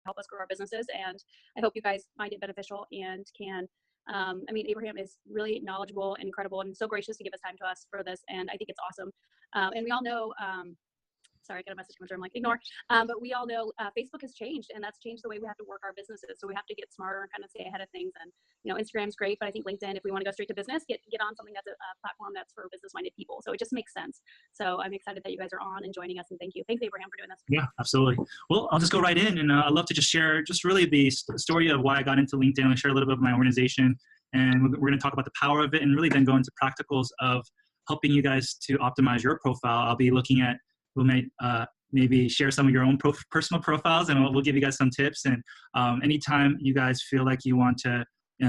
help us grow our businesses. And I hope you guys find it beneficial and can. I mean, Abraham is really knowledgeable and incredible and so gracious to give his time to us for this. And I think it's awesome. And we all know, sorry, I got a message coming through. I'm like, ignore. But we all know Facebook has changed, and that's changed the way we have to work our businesses. So we have to get smarter and kind of stay ahead of things. And, you know, Instagram's great, but I think LinkedIn, if we want to go straight to business, get on something that's a platform that's for business-minded people. So it just makes sense. So I'm excited that you guys are on and joining us, and thank you. Thanks, Abraham, for doing this. Yeah, absolutely. Well, I'll just go right in, and I'd love to just share just really the story of why I got into LinkedIn and share a little bit of my organization. And we're going to talk about the power of it and really then go into practicals of helping you guys to optimize your profile. I'll be looking at, we might maybe share some of your own personal profiles, and we'll give you guys some tips. And anytime you guys feel like you want to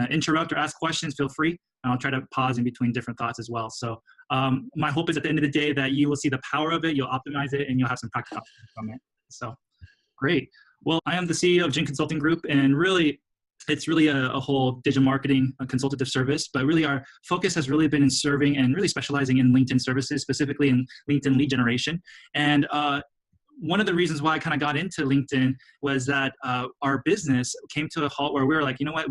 interrupt or ask questions, feel free. And I'll try to pause in between different thoughts as well. So my hope is at the end of the day that you will see the power of it, you'll optimize it, and you'll have some practical from it. So great. Well, I am the CEO of Jin Consulting Group, and really, it's really a whole digital marketing consultative service, but really our focus has really been in serving and really specializing in LinkedIn services, specifically in LinkedIn lead generation. And one of the reasons why I kind of got into LinkedIn was that our business came to a halt where we were like, you know what,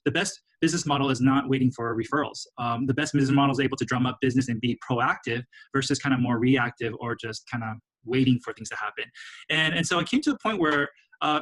the best business model is not waiting for referrals. The best business model is able to drum up business and be proactive versus kind of more reactive or just kind of waiting for things to happen. And so I came to a point where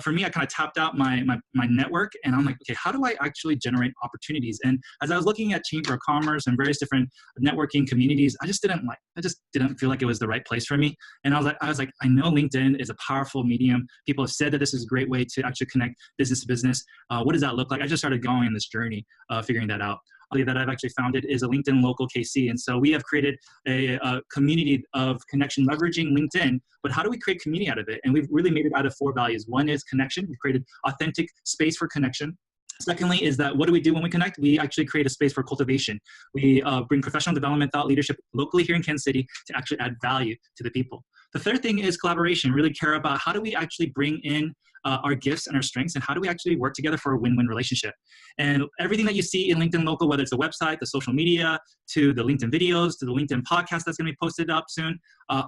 for me, I kind of tapped out my network, and I'm like, okay, how do I actually generate opportunities? And as I was looking at Chamber of Commerce and various different networking communities, I just didn't feel like it was the right place for me. And I was like, I know LinkedIn is a powerful medium. People have said that this is a great way to actually connect business to business. What does that look like? I just started going on this journey, figuring that out. That I've actually founded is a LinkedIn Local KC. And so we have created a community of connection leveraging LinkedIn, but how do we create community out of it? And we've really made it out of 4 values. One is connection. We've created authentic space for connection. Secondly is that what do we do when we connect? We actually create a space for cultivation. We bring professional development, thought leadership locally here in Kansas City to actually add value to the people. The third thing is collaboration. Really care about how do we actually bring in our gifts and our strengths, and how do we actually work together for a win-win relationship. And everything that you see in LinkedIn Local, whether it's the website, the social media, to the LinkedIn videos, to the LinkedIn podcast that's going to be posted up soon,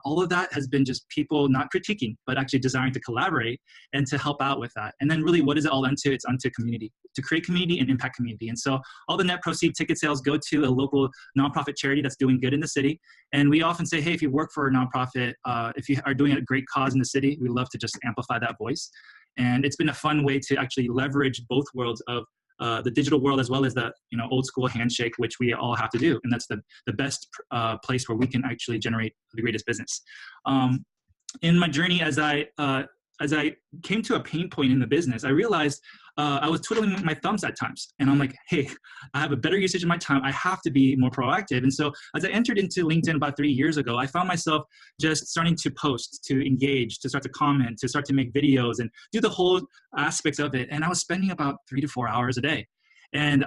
all of that has been just people not critiquing, but actually desiring to collaborate and to help out with that. And then really, what is it all unto? It's unto community, to create community and impact community. And so all the net proceed ticket sales go to a local nonprofit charity that's doing good in the city. And we often say, hey, if you work for a nonprofit, if you are doing a great cause in the city, we love to just amplify that voice. And it's been a fun way to actually leverage both worlds of the digital world as well as the old school handshake, which we all have to do. And that's the best place where we can actually generate the greatest business. In my journey, as I came to a pain point in the business, I realized I was twiddling my thumbs at times. And I'm like, hey, I have a better usage of my time. I have to be more proactive. And so as I entered into LinkedIn about 3 years ago, I found myself just starting to post, to engage, to start to comment, to start to make videos and do the whole aspects of it. And I was spending about 3 to 4 hours a day. And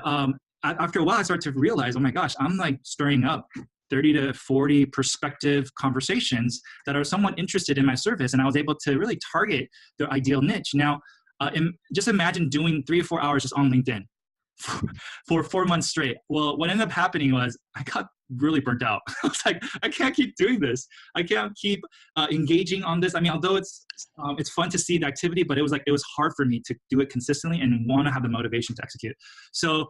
after a while, I started to realize, oh my gosh, I'm like stirring up 30 to 40 prospective conversations that are somewhat interested in my service. And I was able to really target their ideal niche. Now, just imagine doing 3 or 4 hours just on LinkedIn for 4 months straight. Well, what ended up happening was I got really burnt out. I was like, I can't keep doing this. I can't keep engaging on this. I mean, although it's fun to see the activity, but it was hard for me to do it consistently and want to have the motivation to execute. So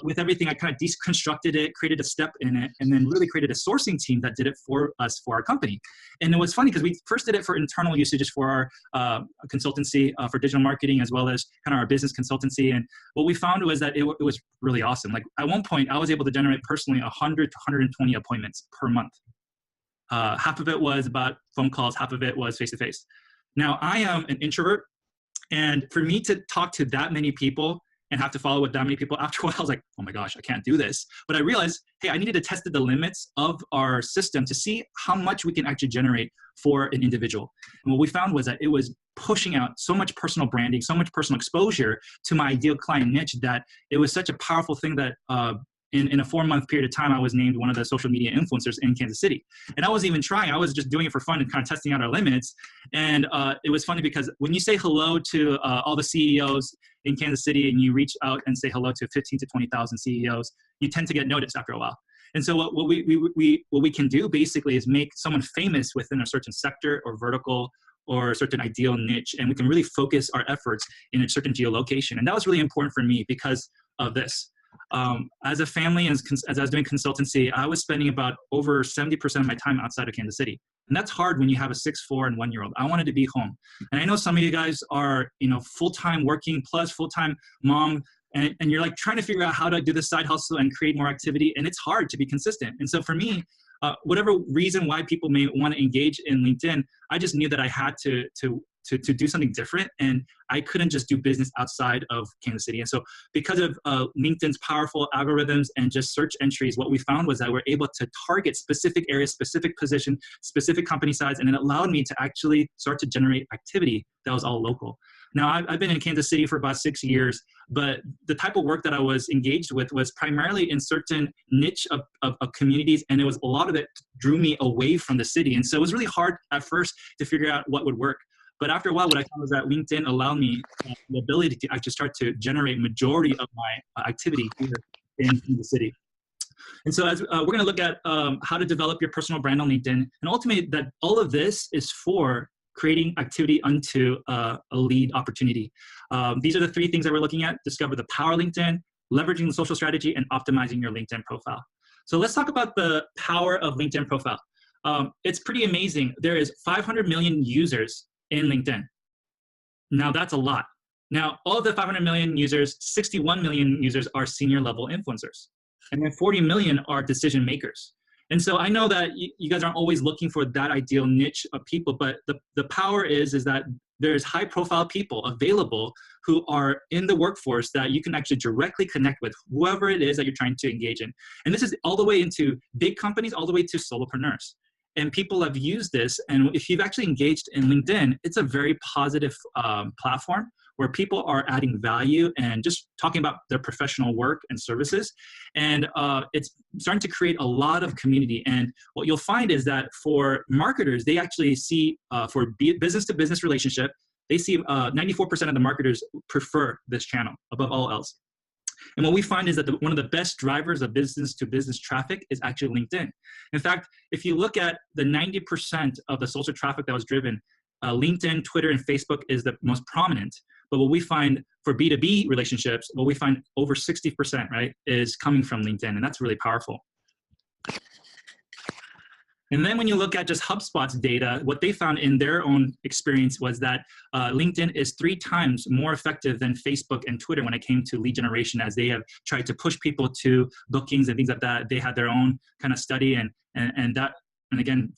with everything, I kind of deconstructed it, created a step in it, and then really created a sourcing team that did it for us, for our company. And it was funny because we first did it for internal usages for our consultancy for digital marketing, as well as kind of our business consultancy. And what we found was that it was really awesome. Like at one point, I was able to generate personally 100 to 120 appointments per month. Half of it was about phone calls, half of it was face-to-face. Now, I am an introvert, and for me to talk to that many people and have to follow with that many people, after a while, I was like, oh my gosh, I can't do this. But I realized, hey, I needed to test the limits of our system to see how much we can actually generate for an individual. And what we found was that it was pushing out so much personal branding, so much personal exposure to my ideal client niche that it was such a powerful thing that in a 4-month period of time, I was named one of the social media influencers in Kansas City. And I wasn't even trying. I was just doing it for fun and kind of testing out our limits. And it was funny because when you say hello to all the CEOs in Kansas City and you reach out and say hello to 15 to 20,000 CEOs, you tend to get noticed after a while. And so what we can do basically is make someone famous within a certain sector or vertical or a certain ideal niche, and we can really focus our efforts in a certain geolocation. And that was really important for me because of this. As a family, as I was doing consultancy, I was spending about over 70% of my time outside of Kansas City. And that's hard when you have a 6'4" and 1-year-old. I wanted to be home. And I know some of you guys are, full-time working plus full-time mom, and you're like trying to figure out how to do this side hustle and create more activity. And it's hard to be consistent. And so for me, whatever reason why people may want to engage in LinkedIn, I just knew that I had to do something different, and I couldn't just do business outside of Kansas City. And so because of LinkedIn's powerful algorithms and just search entries, what we found was that we're able to target specific areas, specific position, specific company size, and it allowed me to actually start to generate activity that was all local. Now, I've been in Kansas City for about 6 years, but the type of work that I was engaged with was primarily in certain niche of communities, and it was a lot of it drew me away from the city. And so it was really hard at first to figure out what would work. But after a while, what I found was that LinkedIn allowed me the ability to actually start to generate majority of my activity here in the city. And so as we're going to look at how to develop your personal brand on LinkedIn, and ultimately that all of this is for creating activity unto a lead opportunity. These are the 3 things that we're looking at: discover the power of LinkedIn, leveraging the social strategy, and optimizing your LinkedIn profile. So let's talk about the power of LinkedIn profile. It's pretty amazing. There is 500 million users in LinkedIn. Now that's a lot. Now, all of the 500 million users, 61 million users are senior level influencers. And then 40 million are decision makers. And so I know that you guys aren't always looking for that ideal niche of people, but the power is that there's high profile people available who are in the workforce that you can actually directly connect with, whoever it is that you're trying to engage in. And this is all the way into big companies, all the way to solopreneurs. And people have used this. And if you've actually engaged in LinkedIn, it's a very positive platform where people are adding value and just talking about their professional work and services. And it's starting to create a lot of community. And what you'll find is that for marketers, they actually see for business-to-business relationship, they see 94% of the marketers prefer this channel above all else. And what we find is that one of the best drivers of business-to-business traffic is actually LinkedIn. In fact, if you look at the 90% of the social traffic that was driven, LinkedIn, Twitter, and Facebook is the most prominent. But what we find for B2B relationships, what we find over 60%, right, is coming from LinkedIn. And that's really powerful. And then when you look at just HubSpot's data, what they found in their own experience was that LinkedIn is 3 times more effective than Facebook and Twitter when it came to lead generation, as they have tried to push people to bookings and things like that. They had their own kind of study, and that, and again,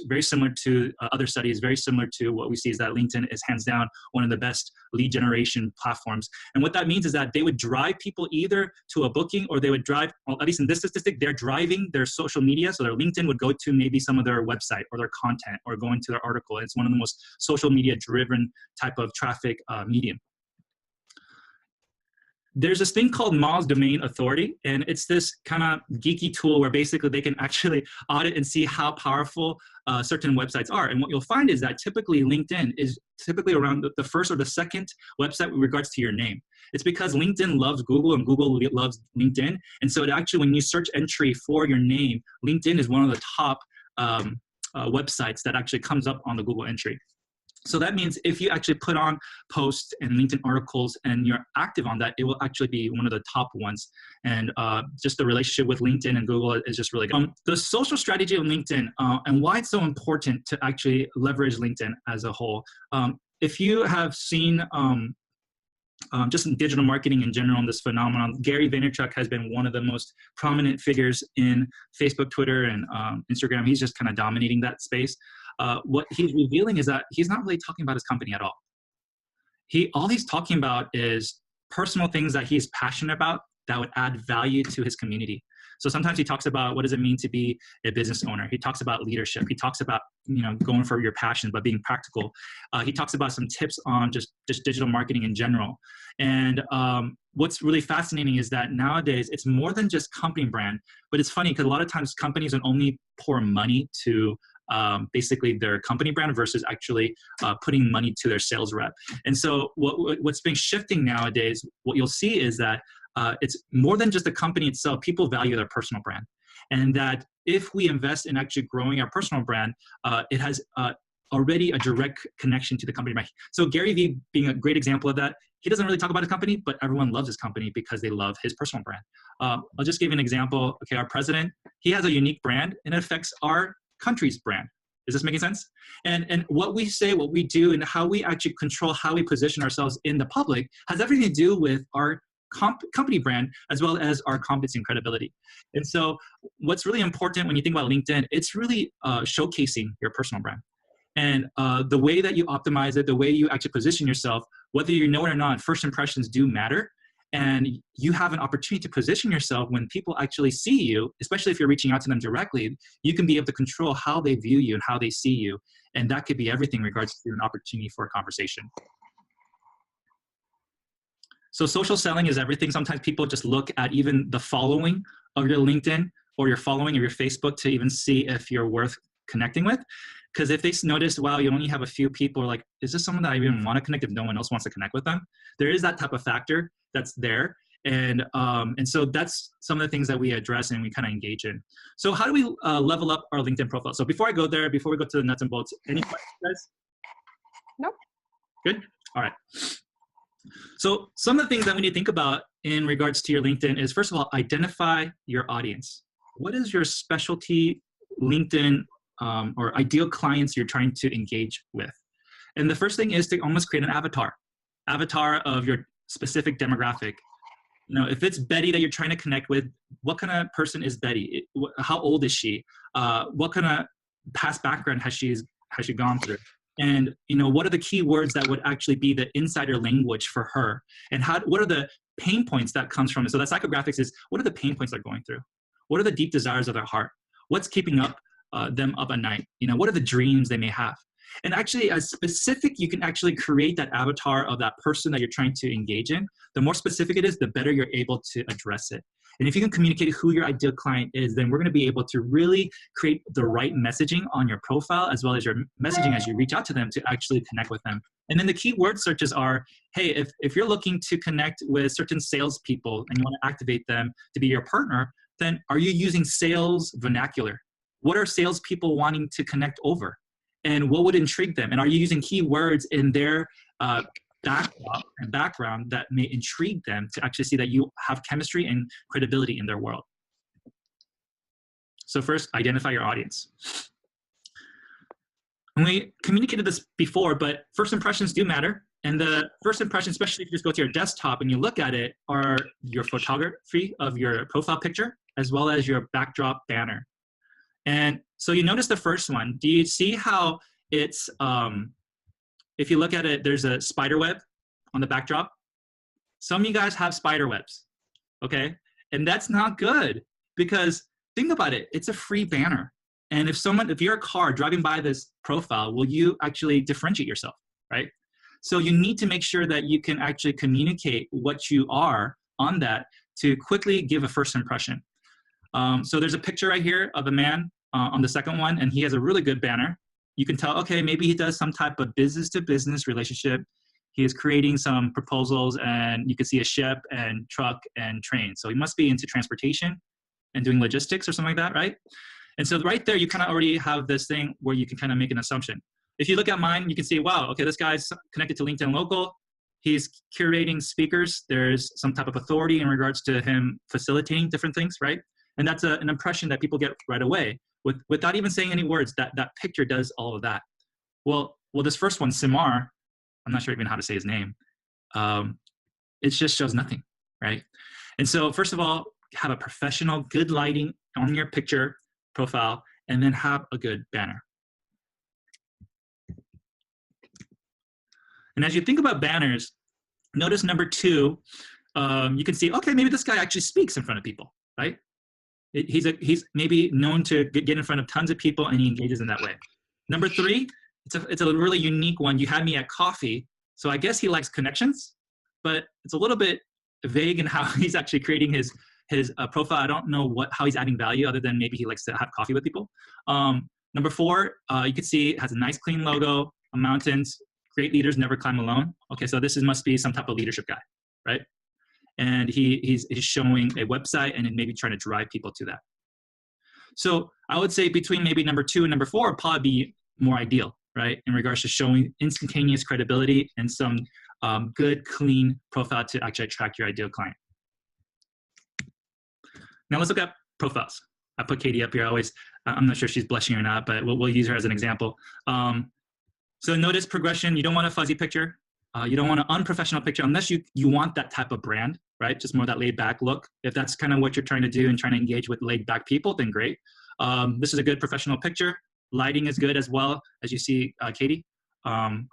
very similar to other studies, very similar to what we see is that LinkedIn is hands down one of the best lead generation platforms. And what that means is that they would drive people either to a booking, or they would drive, well, at least in this statistic, they're driving their social media. So their LinkedIn would go to maybe some of their website or their content or going to their article. It's one of the most social media driven type of traffic medium. There's this thing called Moz Domain Authority, and it's this kind of geeky tool where basically they can actually audit and see how powerful certain websites are. And what you'll find is that typically LinkedIn is typically around the first or the second website with regards to your name. It's because LinkedIn loves Google and Google loves LinkedIn. And so it actually, when you search entry for your name, LinkedIn is one of the top websites that actually comes up on the Google entry. So that means if you actually put on posts and LinkedIn articles and you're active on that, it will actually be one of the top ones. And just the relationship with LinkedIn and Google is just really good. The social strategy of LinkedIn and why it's so important to actually leverage LinkedIn as a whole. If you have seen just in digital marketing in general, this phenomenon, Gary Vaynerchuk has been one of the most prominent figures in Facebook, Twitter, and Instagram. He's just kind of dominating that space. What he's revealing is that he's not really talking about his company at all. All he's talking about is personal things that he's passionate about that would add value to his community. So sometimes he talks about what does it mean to be a business owner. He talks about leadership. He talks about, going for your passion, but being practical. He talks about some tips on just digital marketing in general. And what's really fascinating is that nowadays it's more than just company brand, but it's funny because a lot of times companies will only pour money to basically their company brand versus actually putting money to their sales rep. And so what's been shifting nowadays, what you'll see is that it's more than just the company itself. People value their personal brand. And that if we invest in actually growing our personal brand, it has already a direct connection to the company, right? So Gary Vee being a great example of that, he doesn't really talk about his company, but everyone loves his company because they love his personal brand. I'll just give you an example. Okay, our president, he has a unique brand and it affects our country's brand. Is this making sense? And what we say, what we do, and how we actually control how we position ourselves in the public has everything to do with our company brand as well as our competency and credibility. And so what's really important when you think about LinkedIn, it's really showcasing your personal brand. And the way that you optimize it, the way you actually position yourself, whether you know it or not, first impressions do matter. And you have an opportunity to position yourself when people actually see you, especially if you're reaching out to them directly, you can be able to control how they view you and how they see you. And that could be everything in regards to an opportunity for a conversation. So social selling is everything. Sometimes people just look at even the following of your LinkedIn or your following of your Facebook to even see if you're worth connecting with. Because if they notice, wow, you only have a few people, like, is this someone that I even want to connect if no one else wants to connect with them? There is that type of factor that's there. And so that's some of the things that we address and we kind of engage in. So how do we level up our LinkedIn profile? So before I go there, before we go to the nuts and bolts, any questions, guys? Nope. Good? All right. So some of the things that we need to think about in regards to your LinkedIn is, first of all, identify your audience. What is your specialty LinkedIn or ideal clients you're trying to engage with? And the first thing is to almost create an avatar of your specific demographic. You know, if it's Betty that you're trying to connect with, what kind of person is Betty? How old is she? What kind of past background has she gone through? And, you know, what are the key words that would actually be the insider language for her? And what are the pain points that comes from it? So that psychographics is, what are the pain points they're going through? What are the deep desires of their heart? What's keeping them up at night? You know, what are the dreams they may have? And actually, as specific you can actually create that avatar of that person that you're trying to engage in, the more specific it is, the better you're able to address it. And if you can communicate who your ideal client is, then we're going to be able to really create the right messaging on your profile, as well as your messaging as you reach out to them to actually connect with them. And then the keyword searches are, hey, if you're looking to connect with certain salespeople and you want to activate them to be your partner, then are you using sales vernacular? What are salespeople wanting to connect over? And what would intrigue them? And are you using keywords in their background that may intrigue them to actually see that you have chemistry and credibility in their world? So first, identify your audience. And we communicated this before, but first impressions do matter. And the first impression, especially if you just go to your desktop and you look at it, are your photography of your profile picture, as well as your backdrop banner. And so you notice the first one. Do you see how it's, if you look at it, there's a spider web on the backdrop? Some of you guys have spider webs, okay? And that's not good, because think about it, it's a free banner. And if you're a car driving by this profile, will you actually differentiate yourself, right? So you need to make sure that you can actually communicate what you are on that to quickly give a first impression. So there's a picture right here of a man on the second one, and he has a really good banner. You can tell, okay, maybe he does some type of business-to-business relationship. He is creating some proposals, and you can see a ship and truck and train. So he must be into transportation and doing logistics or something like that, right? And so right there, you kind of already have this thing where you can kind of make an assumption. If you look at mine, you can see, wow, okay, this guy's connected to LinkedIn Local. He's curating speakers. There's some type of authority in regards to him facilitating different things, right? And that's an impression that people get right away. Without even saying any words, that picture does all of that. Well, this first one, Simar, I'm not sure even how to say his name. It just shows nothing, right? And so first of all, have a professional, good lighting on your picture profile, and then have a good banner. And as you think about banners, notice number 2, you can see, okay, maybe this guy actually speaks in front of people, right? He's maybe known to get in front of tons of people, and he engages in that way. Number 3, it's a really unique one. You had me at coffee, so I guess he likes connections, but it's a little bit vague in how he's actually creating his profile. I don't know how he's adding value other than maybe he likes to have coffee with people. Number 4, you can see it has a nice clean logo, mountains. Great leaders never climb alone. Okay, so this must be some type of leadership guy, right? And he's showing a website and maybe trying to drive people to that. So I would say between maybe number 2 and number 4 would probably be more ideal. right? In regards to showing instantaneous credibility and some good, clean profile to actually attract your ideal client. Now let's look at profiles. I put Katie up here. I'm not sure if she's blushing or not, but we'll use her as an example. So notice progression. You don't want a fuzzy picture. You don't want an unprofessional picture unless you want that type of brand, right? Just more that laid back look. If that's kind of what you're trying to do and trying to engage with laid back people, then great. This is a good professional picture. Lighting is good as well, as you see, Katie. And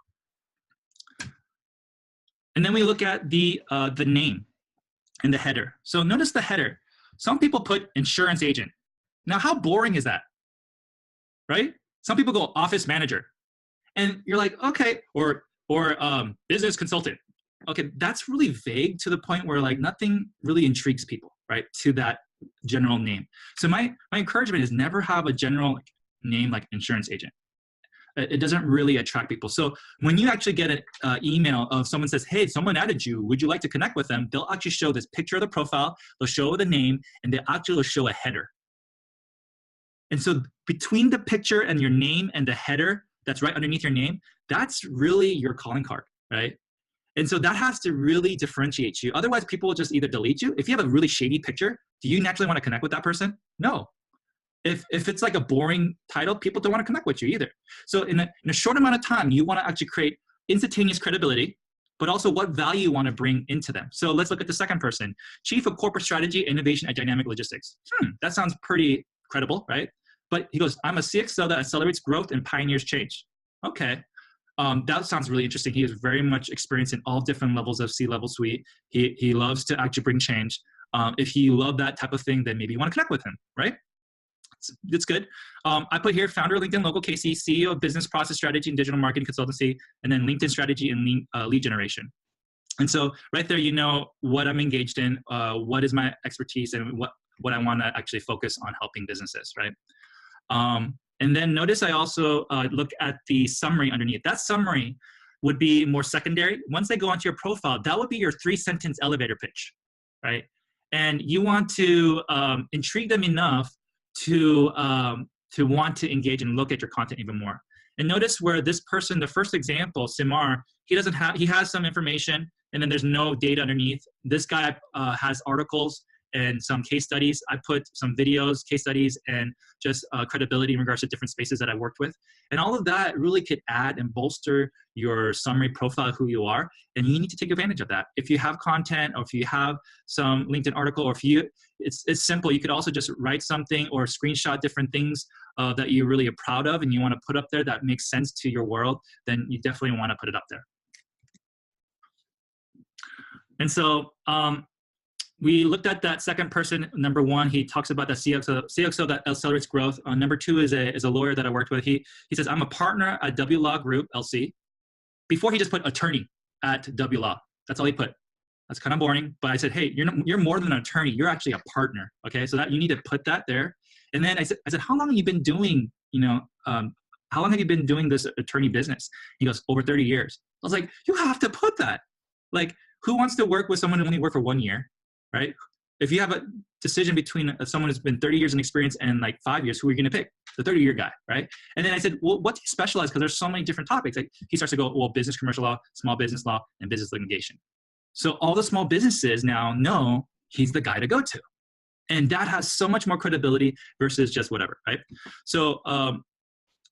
then we look at the name and the header. So notice the header. Some people put insurance agent. Now, how boring is that, right? Some people go office manager. And you're like, okay, or business consultant. Okay, that's really vague to the point where like nothing really intrigues people, right, to that general name. So my encouragement is never have a general name like insurance agent. It doesn't really attract people. So when you actually get an email of someone says, hey, someone added you, would you like to connect with them? They'll actually show this picture of the profile, they'll show the name, and they actually will show a header. And so between the picture and your name and the header that's right underneath your name, that's really your calling card, right? And so that has to really differentiate you. Otherwise, people will just either delete you. If you have a really shady picture, do you naturally want to connect with that person? No. If it's like a boring title, people don't want to connect with you either. So in a short amount of time, you want to actually create instantaneous credibility, but also what value you want to bring into them. So let's look at the second person. Chief of Corporate Strategy, Innovation at Dynamic Logistics. That sounds pretty credible, right? But he goes, I'm a CXO that accelerates growth and pioneers change. Okay. That sounds really interesting. He is very much experienced in all different levels of C-level suite. He loves to actually bring change. If you love that type of thing, then maybe you want to connect with him, right? It's good. I put here founder of LinkedIn Local KC, CEO of Business Process Strategy and Digital Marketing Consultancy, and then LinkedIn Strategy and lead generation. And so right there, you know what I'm engaged in, what is my expertise, and what I want to actually focus on helping businesses, right? And then notice I also look at the summary underneath. That summary would be more secondary. Once they go onto your profile, that would be your 3-sentence elevator pitch, right? And you want to intrigue them enough to want to engage and look at your content even more. And notice where this person, the first example, Simar, he has some information and then there's no data underneath. This guy has articles and some case studies. I put some videos, case studies, and just credibility in regards to different spaces that I worked with. And all of that really could add and bolster your summary profile of who you are. And you need to take advantage of that. If you have content, or if you have some LinkedIn article, or it's simple. You could also just write something or screenshot different things that you really are proud of and you want to put up there that makes sense to your world, then you definitely want to put it up there. And so, we looked at that second person. Number one, he talks about the CXO that accelerates growth. Number two is a lawyer that I worked with. He says, I'm a partner at W Law Group, LC. Before he just put attorney at W Law. That's all he put. That's kind of boring. But I said, hey, you're more than an attorney. You're actually a partner. Okay, so that you need to put that there. And then I said, how long have you been doing, how long have you been doing this attorney business? He goes, over 30 years. I was like, you have to put that. Like, who wants to work with someone who only worked for 1 year? Right? If you have a decision between someone who's been 30 years in experience and like 5 years, who are you going to pick? The 30-year guy, right? And then I said, well, what do you specialize? Because there's so many different topics. Like he starts to go, well, business commercial law, small business law, and business litigation. So all the small businesses now know he's the guy to go to. And that has so much more credibility versus just whatever, right? So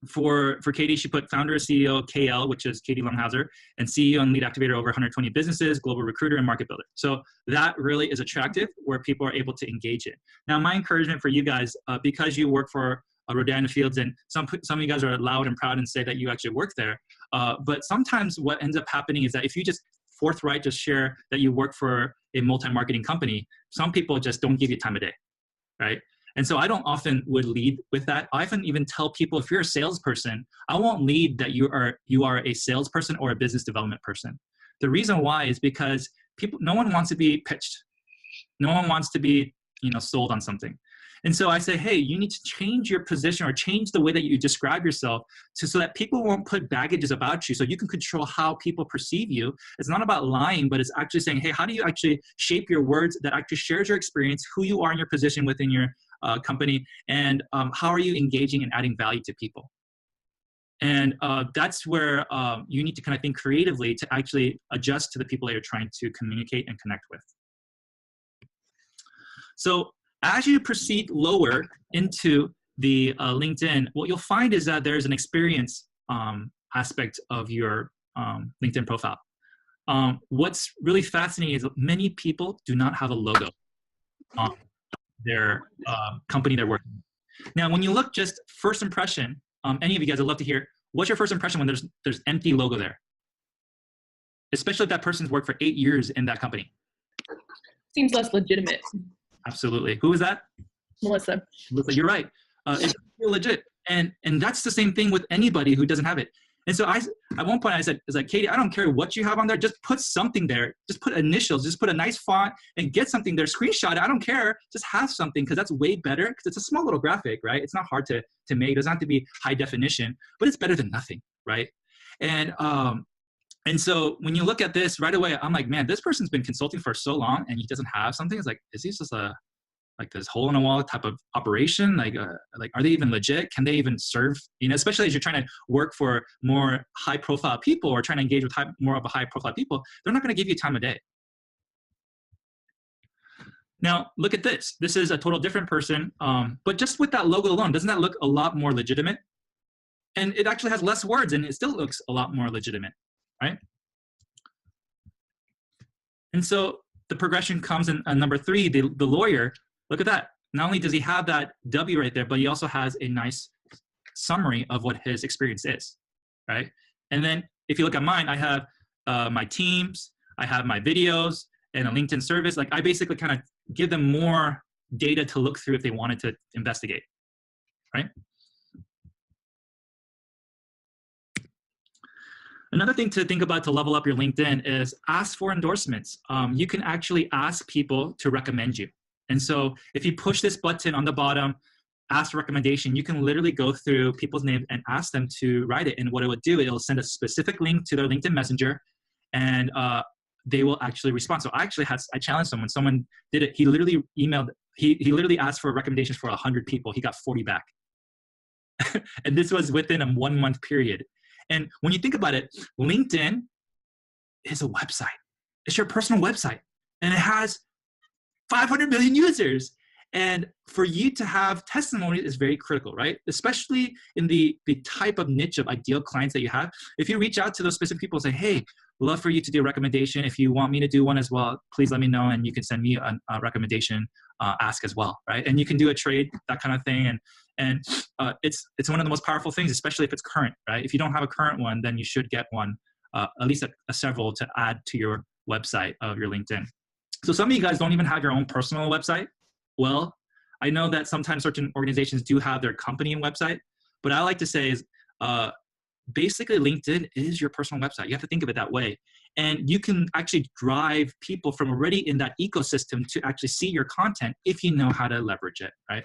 for Katie, she put founder, CEO, KL, which is Katie Lunghauser, and CEO and lead activator over 120 businesses, global recruiter, and market builder. So that really is attractive where people are able to engage in. Now, my encouragement for you guys, because you work for Rodan Fields, and some of you guys are loud and proud and say that you actually work there, but sometimes what ends up happening is that if you just forthright just share that you work for a multi-marketing company, some people just don't give you time of day, right? And so I don't often would lead with that. I often even tell people, if you're a salesperson, I won't lead that you are a salesperson or a business development person. The reason why is because no one wants to be pitched. No one wants to be, sold on something. And so I say, hey, you need to change your position or change the way that you describe yourself so that people won't put baggages about you, so you can control how people perceive you. It's not about lying, but it's actually saying, hey, how do you actually shape your words that actually shares your experience, who you are in your position within your company, and how are you engaging and adding value to people? And that's where you need to kind of think creatively to actually adjust to the people that you're trying to communicate and connect with. So as you proceed lower into the LinkedIn, what you'll find is that there's an experience aspect of your LinkedIn profile. What's really fascinating is many people do not have a logo on their company they're working with. Now, when you look just first impression, any of you guys, I'd love to hear, what's your first impression when there's empty logo there? Especially if that person's worked for 8 years in that company. Seems less legitimate. Absolutely. Who is that? Melissa. Melissa, you're right. It's legit. And that's the same thing with anybody who doesn't have it. And so at one point I said, Katie, I don't care what you have on there. Just put something there. Just put initials. Just put a nice font and get something there. Screenshot it. I don't care. Just have something, because that's way better, because it's a small little graphic, right? It's not hard to make. It doesn't have to be high definition, but it's better than nothing, right? And so when you look at this right away, I'm like, man, this person's been consulting for so long and he doesn't have something. It's like, is he just like this hole in a wall type of operation? Like are they even legit? Can they even serve? You know, especially as you're trying to work for more high profile people or trying to engage with more of a high profile people, they're not going to give you time of day. Now, look at this. This is a total different person, but just with that logo alone, doesn't that look a lot more legitimate? And it actually has less words and it still looks a lot more legitimate, right? And so the progression comes in number 3, the lawyer. Look at that. Not only does he have that W right there, but he also has a nice summary of what his experience is, right? And then if you look at mine, I have my teams, I have my videos, and a LinkedIn service. Like I basically kind of give them more data to look through if they wanted to investigate, right? Another thing to think about to level up your LinkedIn is ask for endorsements. You can actually ask people to recommend you. And so if you push this button on the bottom, ask for recommendation, you can literally go through people's names and ask them to write it. And what it would do, it'll send a specific link to their LinkedIn Messenger, and they will actually respond. So I challenged someone did it. He literally emailed, he literally asked for recommendations for 100 people. He got 40 back. And this was within a 1-month period. And when you think about it, LinkedIn is a website. It's your personal website. And it has 500 million users. And for you to have testimonies is very critical, right? Especially in the type of niche of ideal clients that you have. If you reach out to those specific people and say, hey, love for you to do a recommendation. If you want me to do one as well, please let me know. And you can send me a recommendation ask as well, right? And you can do a trade, that kind of thing. And it's one of the most powerful things, especially if it's current, right? If you don't have a current one, then you should get one, at least several to add to your website of your LinkedIn. So some of you guys don't even have your own personal website. Well, I know that sometimes certain organizations do have their company website, but I like to say is basically LinkedIn is your personal website. You have to think of it that way. And you can actually drive people from already in that ecosystem to actually see your content if you know how to leverage it, right?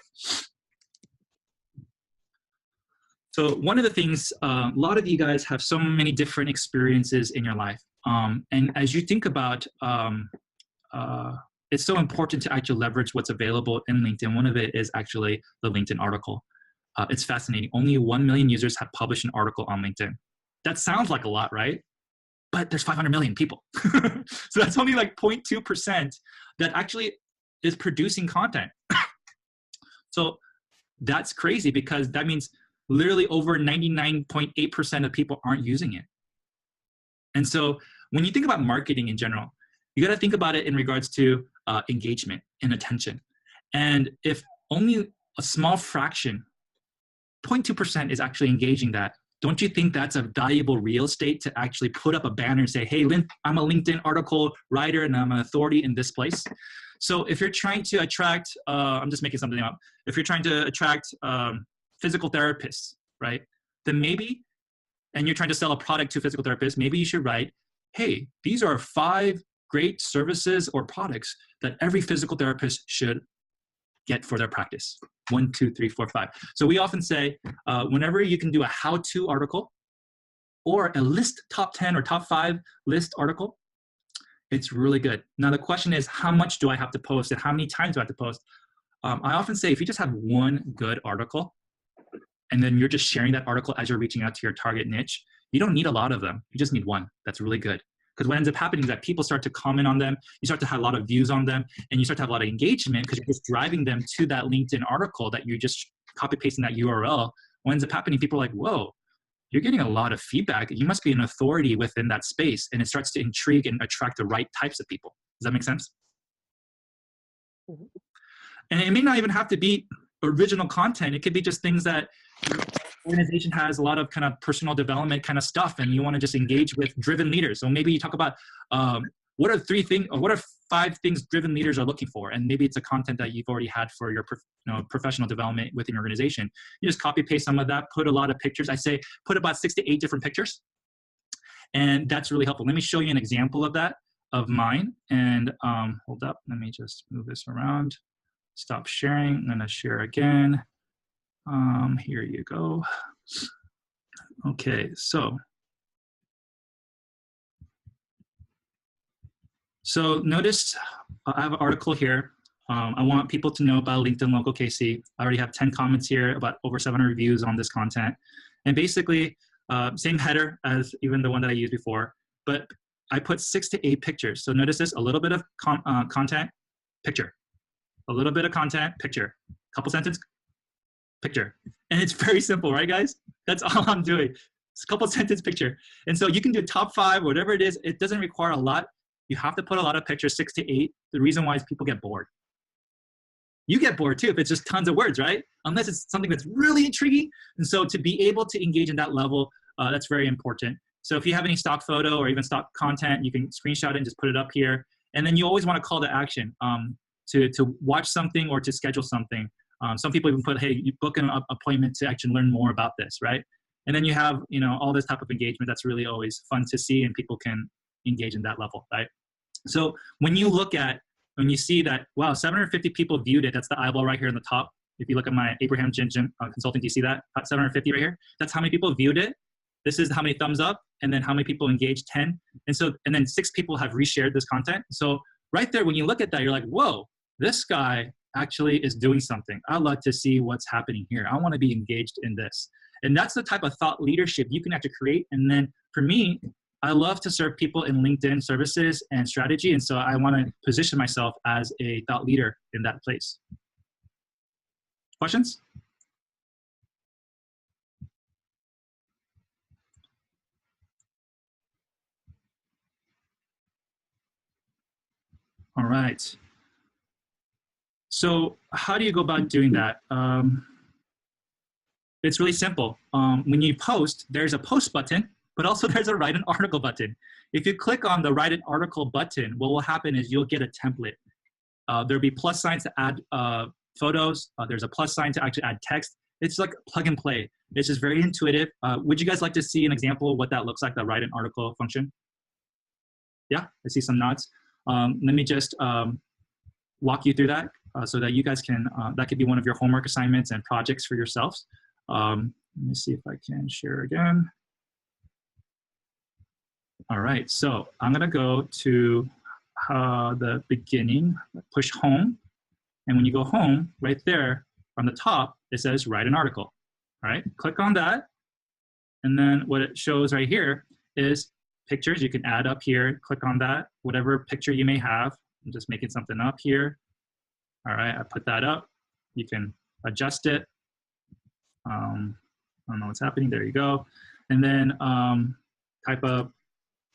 So one of the things, a lot of you guys have so many different experiences in your life. And as you think about, it's so important to actually leverage what's available in LinkedIn. One of it is actually the LinkedIn article. It's fascinating. Only 1 million users have published an article on LinkedIn. That sounds like a lot, right? But there's 500 million people. So that's only like 0.2% that actually is producing content. So that's crazy, because that means literally over 99.8% of people aren't using it. And so when you think about marketing in general, you got to think about it in regards to engagement and attention. And if only a small fraction, 0.2% is actually engaging that, don't you think that's a valuable real estate to actually put up a banner and say, hey, I'm a LinkedIn article writer and I'm an authority in this place? So if you're trying to attract, I'm just making something up. If you're trying to attract physical therapists, right? Then maybe, and you're trying to sell a product to physical therapists, maybe you should write, hey, these are 5 great services or products that every physical therapist should get for their practice. 1, 2, 3, 4, 5. So we often say, whenever you can do a how-to article or a list top 10 or top 5 list article, it's really good. Now the question is, how much do I have to post and how many times do I have to post? I often say, if you just have one good article, and then you're just sharing that article as you're reaching out to your target niche, you don't need a lot of them. You just need one that's really good. Because what ends up happening is that people start to comment on them, you start to have a lot of views on them, and you start to have a lot of engagement because you're just driving them to that LinkedIn article that you just copy pasting that URL. What ends up happening, people are like, whoa, you're getting a lot of feedback. You must be an authority within that space. And it starts to intrigue and attract the right types of people. Does that make sense? Mhm. And it may not even have to be original content. It could be just things that your organization has a lot of kind of personal development kind of stuff, and you want to just engage with driven leaders. So maybe you talk about what are 5 things driven leaders are looking for, and maybe it's a content that you've already had for your professional development within your organization. You just copy paste some of that, put a lot of pictures. I say put about 6 to 8 different pictures, and that's really helpful. Let me show you an example of that of mine. And hold up, let me just move this around. Stop sharing. I'm going to share again. Here you go. Okay, so notice I have an article here. I want people to know about LinkedIn Local KC. I already have 10 comments here, about over 700 reviews on this content. And basically, same header as even the one that I used before, but I put 6 to 8 pictures. So notice this, a little bit of content, picture. A little bit of content, picture. Couple sentence, picture. And it's very simple, right, guys? That's all I'm doing. It's a couple sentence picture. And so you can do top 5, whatever it is. It doesn't require a lot. You have to put a lot of pictures, 6 to 8. The reason why is people get bored. You get bored too if it's just tons of words, right? Unless it's something that's really intriguing. And so to be able to engage in that level, that's very important. So if you have any stock photo or even stock content, you can screenshot it and just put it up here. And then you always want to call to action. To watch something or to schedule something. Some people even put, hey, you book an appointment to actually learn more about this, right? And then you have, all this type of engagement that's really always fun to see, and people can engage in that level, right? So when you see that, wow, 750 people viewed it, that's the eyeball right here in the top. If you look at my Abraham Jim Consulting, do you see that? 750 right here? That's how many people viewed it. This is how many thumbs up, and then how many people engaged, 10. And then 6 people have reshared this content. So right there, when you look at that, you're like, whoa, this guy actually is doing something. I'd love to see what's happening here. I want to be engaged in this. And that's the type of thought leadership you can have to create. And then for me, I love to serve people in LinkedIn services and strategy. And so I want to position myself as a thought leader in that place. Questions? All right. So how do you go about doing that? It's really simple. When you post, there's a post button, but also there's a write an article button. If you click on the write an article button, what will happen is you'll get a template. There'll be plus signs to add photos. There's a plus sign to actually add text. It's like plug and play. It's just very intuitive. Would you guys like to see an example of what that looks like, the write an article function? Yeah, I see some nods. Let me just walk you through that so that you guys can, that could be one of your homework assignments and projects for yourselves. Let me see if I can share again. All right, so I'm gonna go to the beginning, push home. And when you go home, right there on the top, it says write an article. All right, click on that. And then what it shows right here is pictures you can add up here. Click on that, whatever picture you may have. I'm just making something up here. All right, I put that up. You can adjust it. I don't know what's happening. There you go. And then type up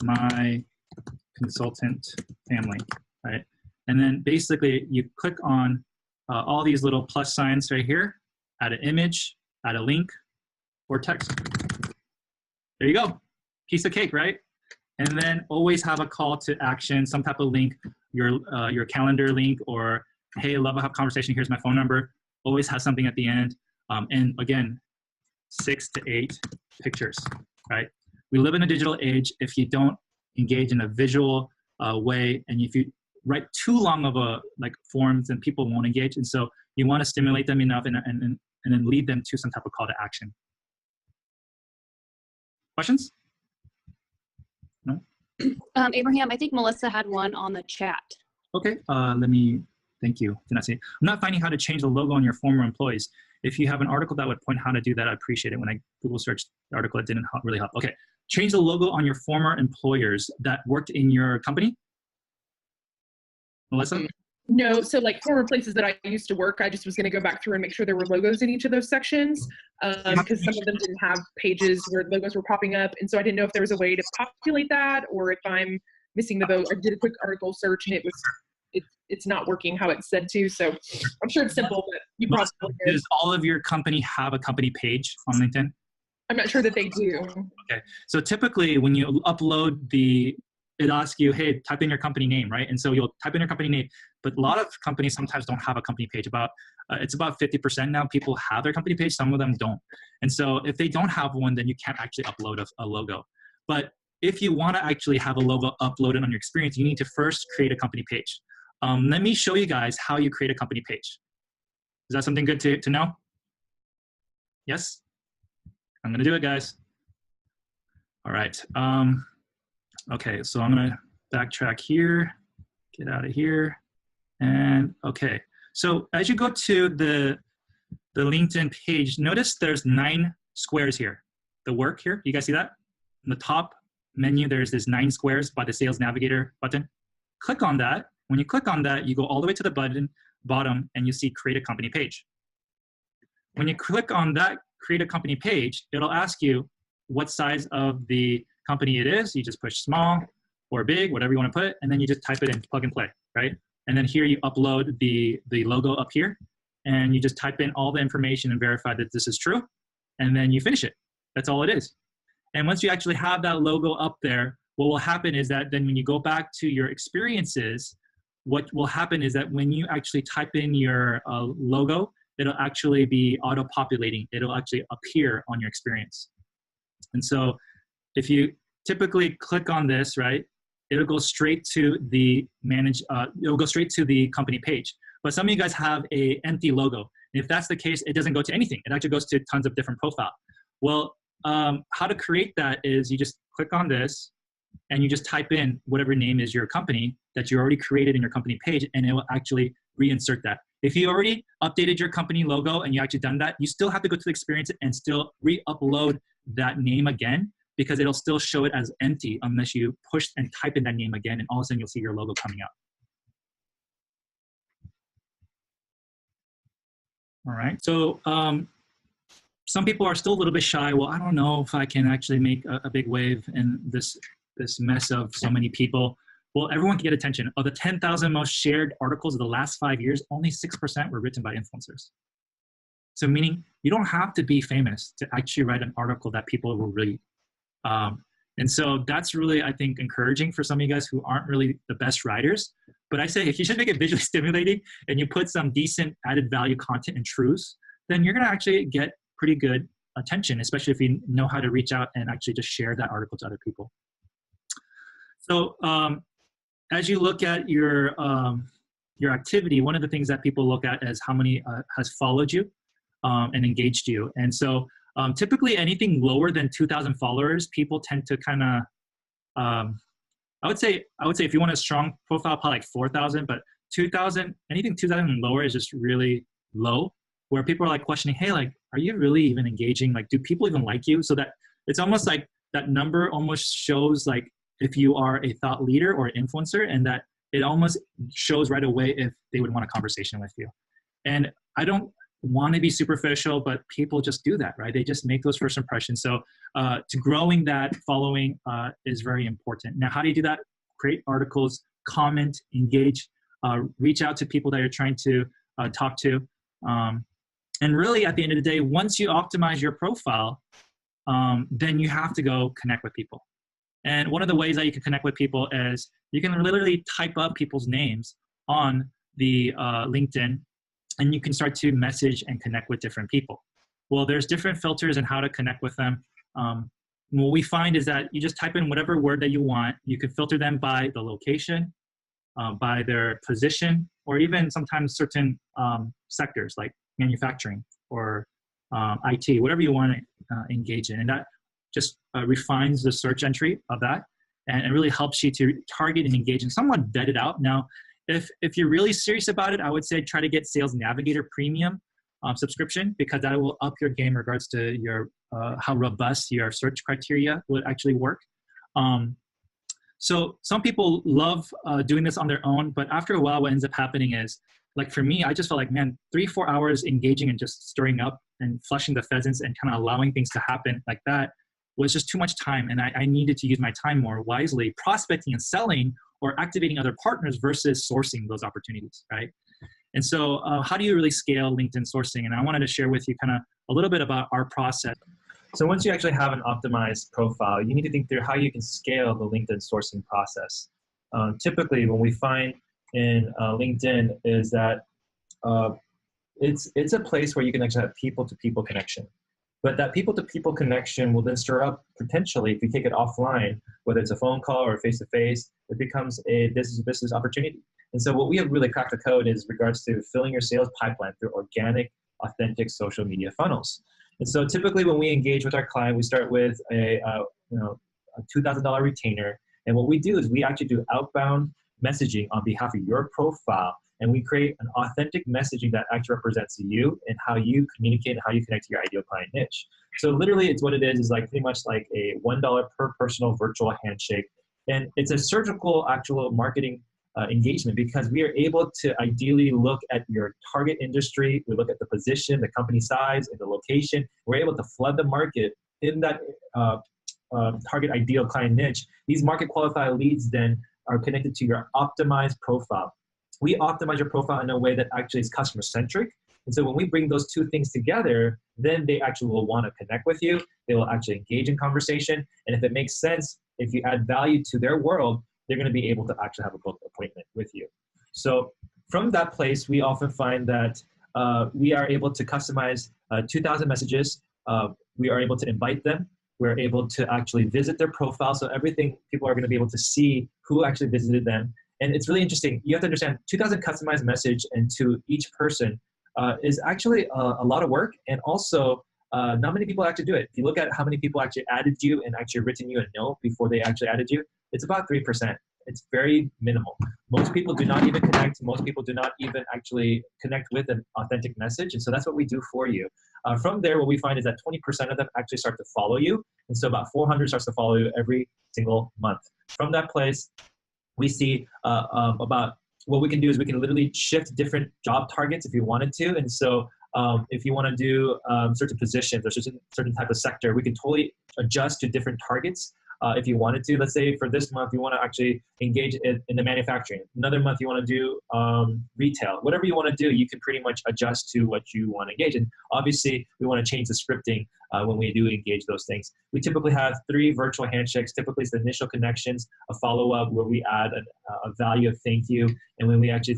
my consultant family, right? And then basically you click on all these little plus signs right here, add an image, add a link, or text. There you go. Piece of cake, right? And then always have a call to action, some type of link, your calendar link, or hey, love to have a conversation, here's my phone number. Always have something at the end. And again, 6 to 8 pictures, right? We live in a digital age. If you don't engage in a visual way, and if you write too long of a forms, then people won't engage. And so you want to stimulate them enough and then lead them to some type of call to action. Questions? No? Abraham, I think Melissa had one on the chat. Okay, thank you. Did not see. I'm not finding how to change the logo on your former employees. if you have an article that would point how to do that, I appreciate it. When I Google searched the article, it didn't really help. Okay, change the logo on your former employers that worked in your company. Melissa? No, so like former places that I used to work, I just was going to go back through and make sure there were logos in each of those sections, because some of them didn't have pages where logos were popping up. And so I didn't know if there was a way to populate that, or if I'm missing the boat. I did a quick article search and it's not working how it said to. So I'm sure it's simple, but you probably Does all of your company have a company page on LinkedIn? I'm not sure that they do. Okay, so typically when you upload it asks you, hey, type in your company name, right? And so you'll type in your company name, but a lot of companies sometimes don't have a company page. It's about 50% now people have their company page, some of them don't. And so if they don't have one, then you can't actually upload a logo. But if you want to actually have a logo uploaded on your experience, you need to first create a company page. Let me show you guys how you create a company page. Is that something good to know? Yes? I'm going to do it, guys. All right. Okay, so I'm going to backtrack here, get out of here. And okay, so as you go to the LinkedIn page, notice there's 9 squares here. The work here, you guys see that? In the top menu, there's this 9 squares by the Sales Navigator button. Click on that. When you click on that, you go all the way to the bottom and you see create a company page. When you click on that create a company page, it'll ask you what size of the company it is. You just push small or big, whatever you want to put, and then you just type it in, plug and play, right? And then here you upload the logo up here, and you just type in all the information and verify that this is true, and then you finish it. That's all it is. And once you actually have that logo up there, what will happen is that then when you go back to your experiences, what will happen is that when you actually type in your logo, it'll actually be auto-populating. It'll actually appear on your experience. And so if you typically click on this, right, it'll go straight to the it'll go straight to the company page. But some of you guys have an empty logo. And if that's the case, it doesn't go to anything. It actually goes to tons of different profile. Well, how to create that is you just click on this and you just type in whatever name is your company that you already created in your company page, and it will actually reinsert that. If you already updated your company logo and you actually done that, you still have to go to the experience and still re-upload that name again, because it'll still show it as empty unless you push and type in that name again, and all of a sudden you'll see your logo coming up. All right, so some people are still a little bit shy. Well, I don't know if I can actually make a big wave in this mess of so many people. Well, everyone can get attention. Of the 10,000 most shared articles of the last 5 years, only 6% were written by influencers. So meaning you don't have to be famous to actually write an article that people will read. And so that's really, I think, encouraging for some of you guys who aren't really the best writers. But I say if you should make it visually stimulating and you put some decent added value content and truths, then you're going to actually get pretty good attention, especially if you know how to reach out and actually just share that article to other people. So as you look at your activity, one of the things that people look at is how many has followed you and engaged you. And so typically anything lower than 2,000 followers, people tend to kind of, I would say if you want a strong profile, probably like 4,000, but 2,000, anything 2,000 and lower is just really low, where people are like questioning, hey, like, are you really even engaging? Like, do people even like you? So that it's almost like that number almost shows like if you are a thought leader or influencer, and that it almost shows right away if they would want a conversation with you. And I don't want to be superficial, but people just do that, right? They just make those first impressions. So to growing that following is very important. Now, how do you do that? Create articles, comment, engage, reach out to people that you're trying to talk to. And really, at the end of the day, once you optimize your profile, then you have to go connect with people. And one of the ways that you can connect with people is you can literally type up people's names on the LinkedIn, and you can start to message and connect with different people. Well, there's different filters and how to connect with them. What we find is that you just type in whatever word that you want. You can filter them by the location, by their position, or even sometimes certain sectors like manufacturing or IT, whatever you want to engage in. And that just refines the search entry of that, and it really helps you to target and engage and somewhat vet it out. Now, if you're really serious about it, I would say try to get Sales Navigator Premium. subscription, because that will up your game in regards to your how robust your search criteria would actually work. So some people love doing this on their own, but after a while, what ends up happening is, like for me, I just felt like, man, 3-4 hours engaging and just stirring up and flushing the pheasants and kind of allowing things to happen like that was just too much time. And I needed to use my time more wisely, prospecting and selling or activating other partners versus sourcing those opportunities, right? And so how do you really scale LinkedIn sourcing? And I wanted to share with you kind of a little bit about our process. So once you actually have an optimized profile, you need to think through how you can scale the LinkedIn sourcing process. Typically, what we find in LinkedIn is that it's a place where you can actually have people-to-people connection. But that people-to-people connection will then stir up, potentially, if you take it offline, whether it's a phone call or face-to-face, it becomes a business opportunity. And so what we have really cracked the code is regards to filling your sales pipeline through organic, authentic social media funnels. And so typically when we engage with our client, we start with a $2,000 retainer. And what we do is we actually do outbound messaging on behalf of your profile. And we create an authentic messaging that actually represents you and how you communicate and how you connect to your ideal client niche. So literally it's what it is like pretty much like a $1 per personal virtual handshake. And it's a surgical actual marketing engagement, because we are able to ideally look at your target industry. We look at the position, the company size, and the location. We're able to flood the market in that target ideal client niche. These market qualified leads then are connected to your optimized profile. We optimize your profile in a way that actually is customer centric. And so when we bring those two things together, then they actually will want to connect with you. They will actually engage in conversation. And if it makes sense, if you add value to their world, they're going to be able to actually have a book appointment with you. So from that place, we often find that we are able to customize 2,000 messages. We are able to invite them. We're able to actually visit their profile. So everything, people are going to be able to see who actually visited them. And it's really interesting. You have to understand 2,000 customized message and to each person is actually a lot of work. And also not many people actually do it. If you look at how many people actually added you and actually written you a note before they actually added you, it's about 3%. It's very minimal. Most people do not even connect. Most people do not even actually connect with an authentic message. And so that's what we do for you. From there, what we find is that 20% of them actually start to follow you. And so about 400 starts to follow you every single month. From that place, we see about what we can do is we can literally shift different job targets if you wanted to. And so if you want to do certain positions or certain type of sector, we can totally adjust to different targets. If you wanted to, let's say for this month, you want to actually engage in the manufacturing. Another month, you want to do retail. Whatever you want to do, you can pretty much adjust to what you want to engage in. Obviously, we want to change the scripting when we do engage those things. We typically have 3 virtual handshakes. Typically, it's the initial connections, a follow-up where we add a value of thank you, and when we actually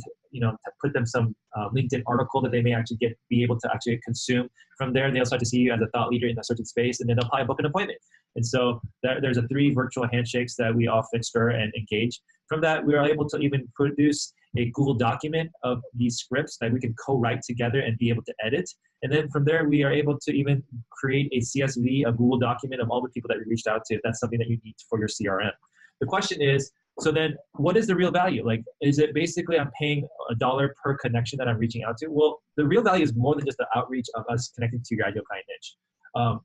put them some LinkedIn article that they may actually be able to actually consume. From there, they'll start to see you as a thought leader in a certain space, and then they'll probably book an appointment. And so there's 3 virtual handshakes that we often stir and engage. From that, we are able to even produce a Google document of these scripts that we can co-write together and be able to edit. And then from there, we are able to even create a CSV, a Google document of all the people that we reached out to, if that's something that you need for your CRM. The question is, so then what is the real value? Like, is it basically I'm paying $1 per connection that I'm reaching out to? Well, the real value is more than just the outreach of us connecting to your ideal client niche.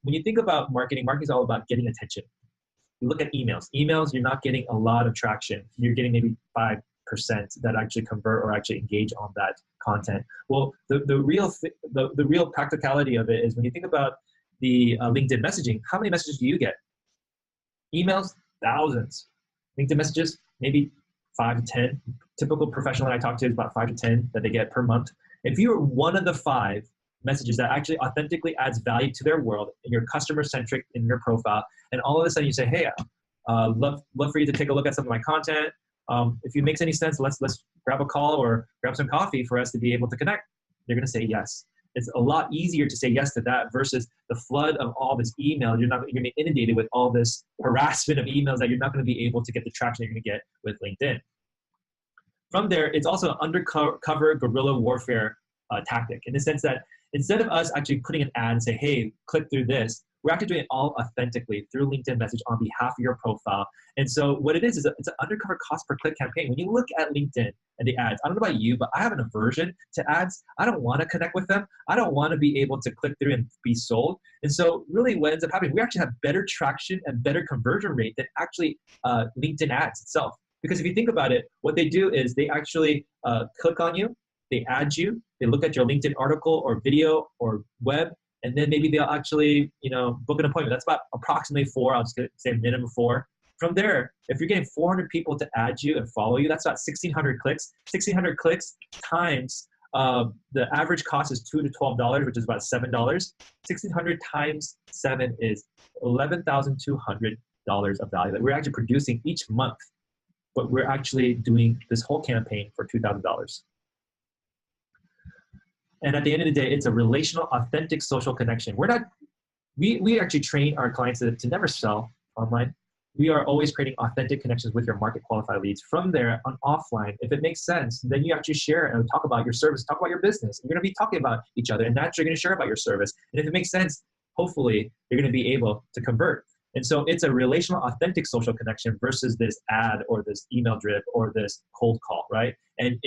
When you think about marketing, marketing is all about getting attention. You look at emails. Emails, you're not getting a lot of traction. You're getting maybe 5% that actually convert or actually engage on that content. Well, the real practicality of it is when you think about the LinkedIn messaging, how many messages do you get? Emails, thousands. LinkedIn messages, maybe 5 to 10. Typical professional that I talk to is about 5 to 10 that they get per month. If you're one of the 5 messages that actually authentically adds value to their world, and you're customer centric in your profile, and all of a sudden you say, hey, love for you to take a look at some of my content. If it makes any sense, let's grab a call or grab some coffee for us to be able to connect. They're going to say yes. It's a lot easier to say yes to that versus the flood of all this email. You're going to be inundated with all this harassment of emails that you're not going to be able to get the traction you're going to get with LinkedIn. From there, it's also an undercover guerrilla warfare tactic, in the sense that instead of us actually putting an ad and say, hey, click through this, we're actually doing it all authentically through LinkedIn message on behalf of your profile. And so what it is it's an undercover cost per click campaign. When you look at LinkedIn and the ads, I don't know about you, but I have an aversion to ads. I don't want to connect with them. I don't want to be able to click through and be sold. And so really what ends up happening, we actually have better traction and better conversion rate than actually LinkedIn ads itself. Because if you think about it, what they do is they actually click on you, they add you, they look at your LinkedIn article or video or web, and then maybe they'll actually, book an appointment. That's about approximately 4, I'll just say minimum 4. From there, if you're getting 400 people to add you and follow you, that's about 1,600 clicks. 1,600 clicks times the average cost is $2 to $12, which is about $7. 1,600 times 7 is $11,200 of value that we're actually producing each month. But we're actually doing this whole campaign for $2,000. And at the end of the day, it's a relational, authentic social connection. We actually train our clients to never sell online. We are always creating authentic connections with your market qualified leads. From there on offline, if it makes sense, then you actually share and talk about your service, talk about your business. You're going to be talking about each other, and naturally you're going to share about your service. And if it makes sense, hopefully you're going to be able to convert. And so it's a relational, authentic social connection versus this ad or this email drip or this cold call, right? And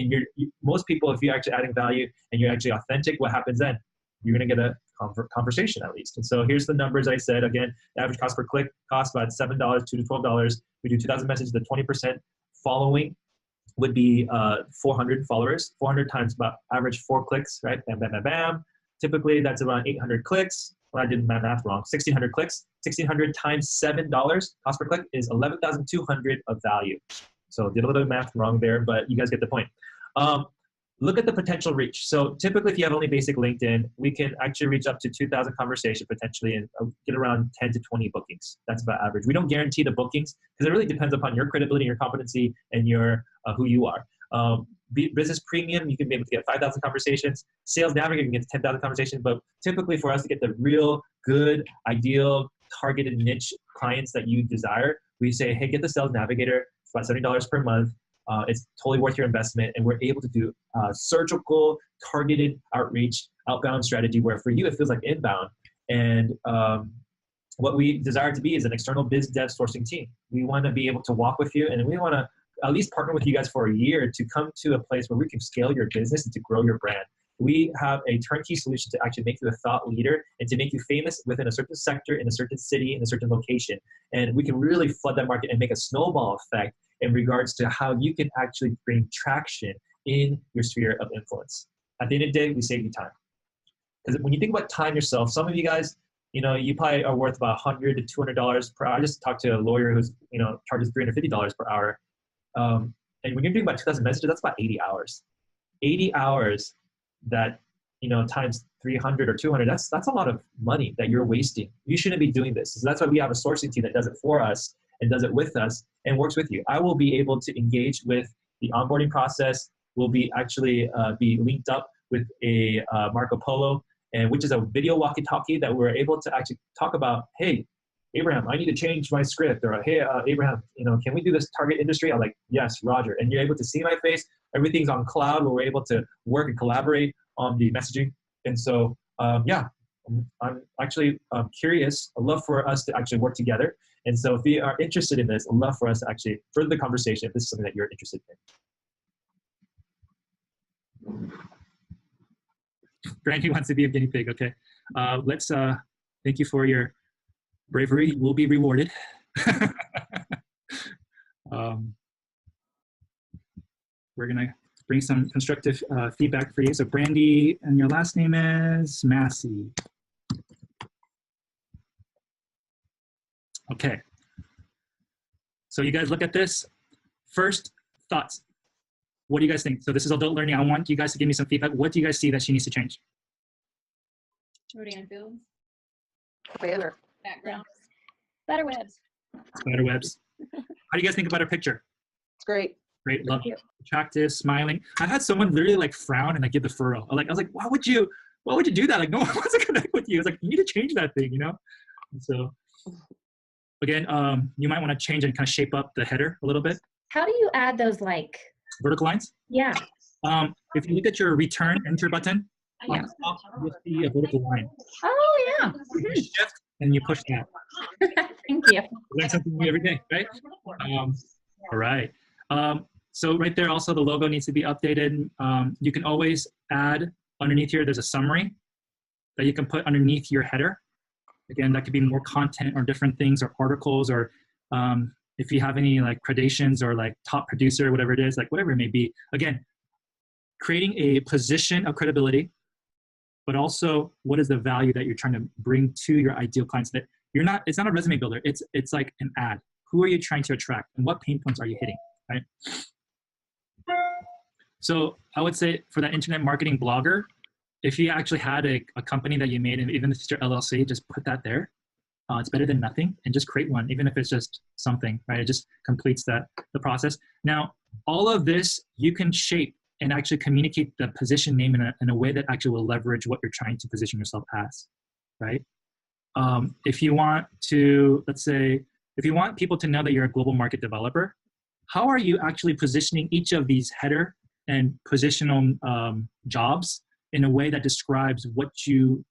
most people, if you're actually adding value and you're actually authentic, what happens then? You're going to get a conversation at least. And so here's the numbers I said. Again, the average cost per click costs about $7, $2 to $12. We do 2,000 messages. The 20% following would be 400 followers. 400 times about average 4 clicks, right? Bam, bam, bam, bam. Typically, that's around 800 clicks. Well, I did my math wrong. 1,600 clicks. 1,600 times $7 cost per click is 11,200 of value. So did a little bit of math wrong there, but you guys get the point. Look at the potential reach. So typically, if you have only basic LinkedIn, we can actually reach up to 2,000 conversations potentially and get around 10 to 20 bookings. That's about average. We don't guarantee the bookings because it really depends upon your credibility, your competency, and your who you are. Business Premium, you can be able to get 5,000 conversations. Sales Navigator, you can get 10,000 conversations. But typically for us to get the real good, ideal, targeted niche clients that you desire, we say, hey, get the Sales Navigator. It's about $70 per month. It's totally worth your investment. And we're able to do surgical, targeted outreach, outbound strategy where for you, it feels like inbound. And what we desire to be is an external biz dev sourcing team. We want to be able to walk with you, and we want to at least partner with you guys for a year to come to a place where we can scale your business and to grow your brand. We have a turnkey solution to actually make you a thought leader and to make you famous within a certain sector, in a certain city, in a certain location. And we can really flood that market and make a snowball effect in regards to how you can actually bring traction in your sphere of influence. At the end of the day, we save you time. Because when you think about time yourself, some of you guys, you probably are worth about $100 to $200 per hour. I just talked to a lawyer who's, charges $350 per hour. And when you're doing about 2,000 messages, that's about 80 hours. 80 hours that, times 300 or 200, that's a lot of money that you're wasting. You shouldn't be doing this. So that's why we have a sourcing team that does it for us and does it with us and works with you. I will be able to engage with the onboarding process. We'll be actually be linked up with a Marco Polo, and which is a video walkie-talkie that we're able to actually talk about, hey, Abraham, I need to change my script, or hey, Abraham, can we do this target industry? I'm like, yes, Roger. And you're able to see my face. Everything's on cloud where we're able to work and collaborate on the messaging. And so, yeah, I'm actually curious. I'd love for us to actually work together. And so if you are interested in this, I'd love for us to actually further the conversation if this is something that you're interested in. Brandy wants to be a guinea pig. Okay. Let's thank you for your bravery. You will be rewarded. We're going to bring some constructive feedback for you. So Brandy, and your last name is Massey. Okay. So you guys look at this. First thoughts. What do you guys think? So this is adult learning. I want you guys to give me some feedback. What do you guys see that she needs to change? Jordan Fields. Banner. Background. Better webs. Spider webs. How do you guys think about her picture? It's great. Great, love it. Attractive, smiling. I've had someone literally like frown and like give the furrow. I was like, why would you do that? Like, no one wants to connect with you. It's like, you need to change that thing, And so, again, you might want to change and kind of shape up the header a little bit. How do you add those Vertical lines? Yeah. If you look at your return enter button, on top, you'll see a vertical line. Oh yeah. If you shift and you push that. Thank you. Learn something new every day, right? All right. So right there, also the logo needs to be updated. You can always add underneath here, there's a summary that you can put underneath your header. Again, that could be more content or different things or articles, or if you have any like gradations or like top producer, whatever it is, like whatever it may be. Again, creating a position of credibility, but also what is the value that you're trying to bring to your ideal clients, that you're not, it's not a resume builder. It's like an ad. Who are you trying to attract and what pain points are you hitting, right? So I would say for that internet marketing blogger, if you actually had a company that you made, and even if it's your LLC, just put that there. It's better than nothing, and just create one, even if it's just something, right? It just completes the process. Now, all of this you can shape and actually communicate the position name in a way that actually will leverage what you're trying to position yourself as, right? If you want to, let's say, if you want people to know that you're a global market developer, how are you actually positioning each of these header and positional jobs in a way that describes what you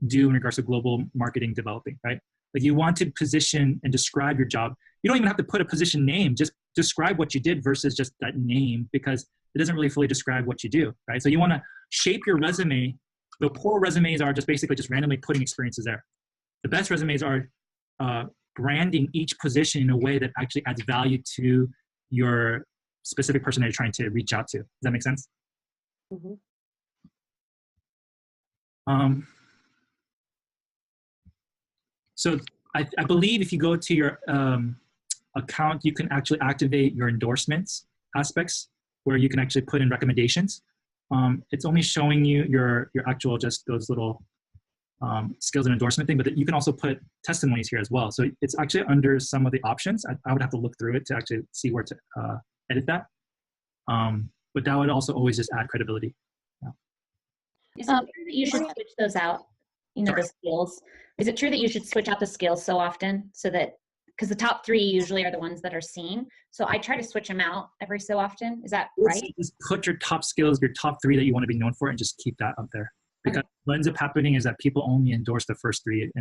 do in regards to global marketing developing, right? Like you want to position and describe your job. You don't even have to put a position name, just describe what you did versus just that name, because it doesn't really fully describe what you do, right? So you want to shape your resume. The poor resumes are just basically just randomly putting experiences there. The best resumes are branding each position in a way that actually adds value to your specific person that you're trying to reach out to. Does that make sense? Mhm. So I believe if you go to your account, you can actually activate your endorsements aspects where you can actually put in recommendations. It's only showing you your actual, just those little skills and endorsement thing, but you can also put testimonies here as well. So it's actually under some of the options. I would have to look through it to actually see where to edit that. But that would also always just add credibility. Is it true that you should switch those out? You know, Sorry. the skills. Is it true that you should switch out the skills so often so that, because the top 3 usually are the ones that are seen. So I try to switch them out every so often. Is that right? Just put your top skills, your top 3 that you want to be known for, and just keep that up there. Because what ends up happening is that people only endorse the first 3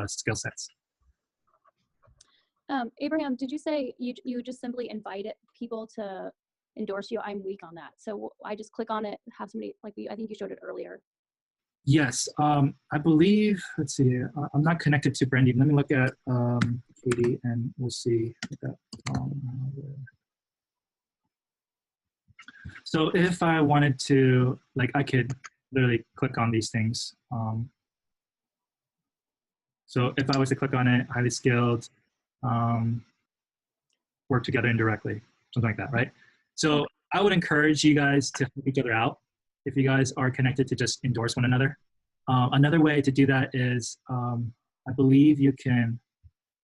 skill sets. Abraham, did you say you just simply invited people to endorse you? I'm weak on that. So I just click on it, have somebody, like I think you showed it earlier. Yes, I believe, let's see, I'm not connected to Brandy. Let me look at Katie and we'll see. So if I wanted to, like I could literally click on these things. So if I was to click on it, highly skilled, work together indirectly, something like that, right? So I would encourage you guys to help each other out if you guys are connected, to just endorse one another. Another way to do that is, I believe you can,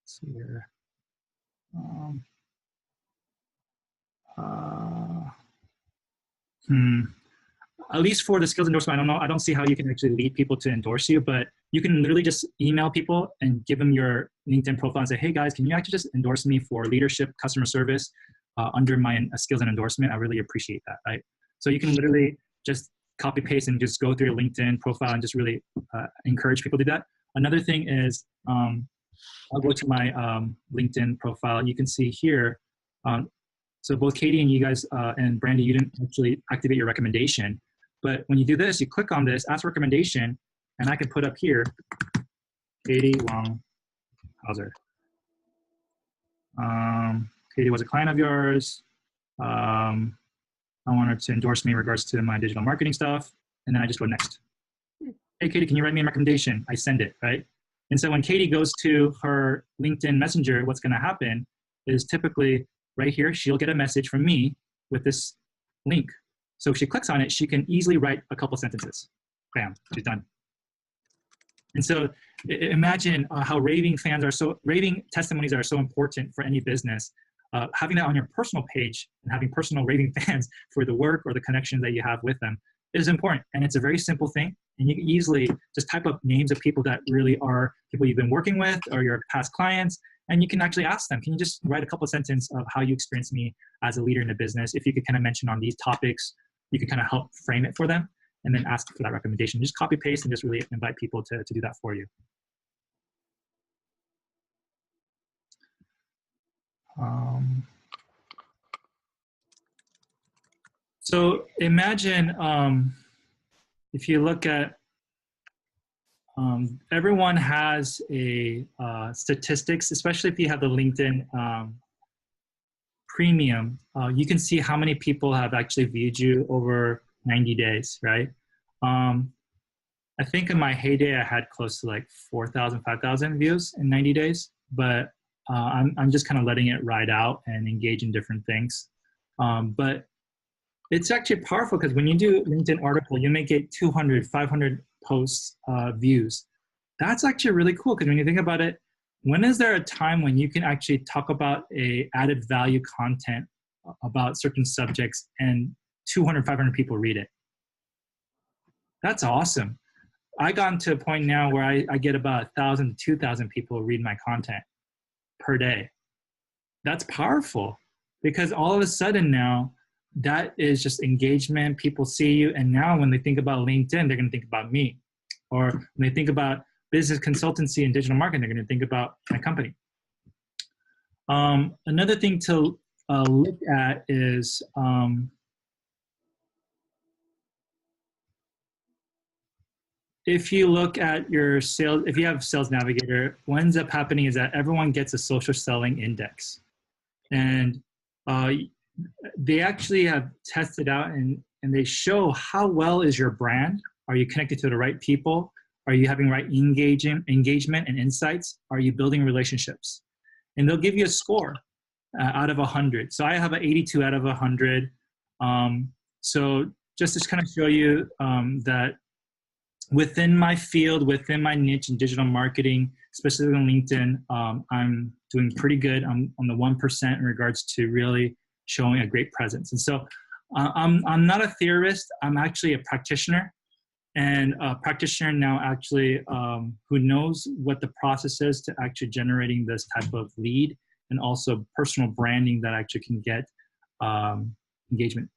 let's see here. At least for the skills endorsement, I don't see how you can actually lead people to endorse you, but you can literally just email people and give them your LinkedIn profile and say, hey guys, can you actually just endorse me for leadership, customer service under my skills and endorsement? I really appreciate that, right? So you can literally just copy paste and just go through your LinkedIn profile and just really encourage people to do that. Another thing is, I'll go to my LinkedIn profile. You can see here, so both Katie and you guys and Brandy, you didn't actually activate your recommendation. But when you do this, you click on this, ask recommendation, and I can put up here, Katie Longhauser. Katie was a client of yours. I want her to endorse me in regards to my digital marketing stuff. And then I just go next. Hey, Katie, can you write me a recommendation? I send it, right? And so when Katie goes to her LinkedIn Messenger, what's going to happen is typically right here, she'll get a message from me with this link. So if she clicks on it, she can easily write a couple sentences. Bam, she's done. And so imagine how raving testimonies are so important for any business. Having that on your personal page and having personal raving fans for the work or the connections that you have with them is important. And it's a very simple thing. And you can easily just type up names of people that really are people you've been working with or your past clients. And you can actually ask them, can you just write a couple of sentences of how you experienced me as a leader in the business? If you could kind of mention on these topics, you can kind of help frame it for them and then ask for that recommendation. Just copy paste and just really invite people to do that for you. So imagine if you look at everyone has a statistics, especially if you have the LinkedIn premium, you can see how many people have actually viewed you over 90 days, right? I think in my heyday, I had close to like 4,000, 5,000 views in 90 days, but I'm just kind of letting it ride out and engage in different things. But it's actually powerful because when you do LinkedIn article, you may get 200, 500 posts views. That's actually really cool because when you think about it, when is there a time when you can actually talk about a added value content about certain subjects and 200, 500 people read it? That's awesome. I gotten to a point now where I get about 1,000 to 2,000 people read my content per day. That's powerful because all of a sudden now that is just engagement. People see you. And now when they think about LinkedIn, they're going to think about me. Or when they think about business consultancy and digital marketing, they're going to think about my company. Another thing to look at is if you look at your sales, if you have Sales Navigator, what ends up happening is that everyone gets a social selling index. And they actually have tested out and they show how well is your brand. Are you connected to the right people? Are you having right engagement and insights? Are you building relationships? And they'll give you a score out of 100. So I have an 82 out of 100. So just to kind of show you that within my field, within my niche in digital marketing, especially on LinkedIn, I'm doing pretty good. I'm on the 1% in regards to really showing a great presence. And so I'm not a theorist. I'm actually a practitioner, and a practitioner now actually who knows what the process is to actually generating this type of lead and also personal branding that actually can get engagement.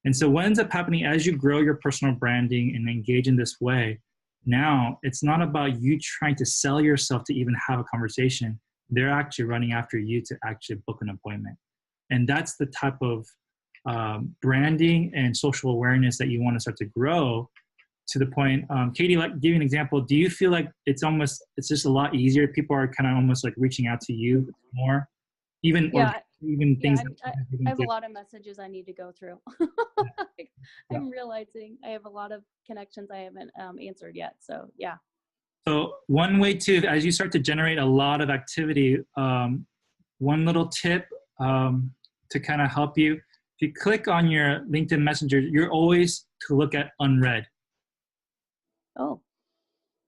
And so what ends up happening as you grow your personal branding and engage in this way, now it's not about you trying to sell yourself to even have a conversation. They're actually running after you to actually book an appointment. And that's the type of branding and social awareness that you want to start to grow to the point. Katie, like, give you an example. Do you feel like it's just a lot easier? People are kind of almost like reaching out to you more, even things. I have a lot of messages I need to go through. I'm realizing I have a lot of connections I haven't answered yet. So yeah. So one way to, as you start to generate a lot of activity, one little tip to kind of help you, if you click on your LinkedIn Messenger, you're always to look at unread. Oh.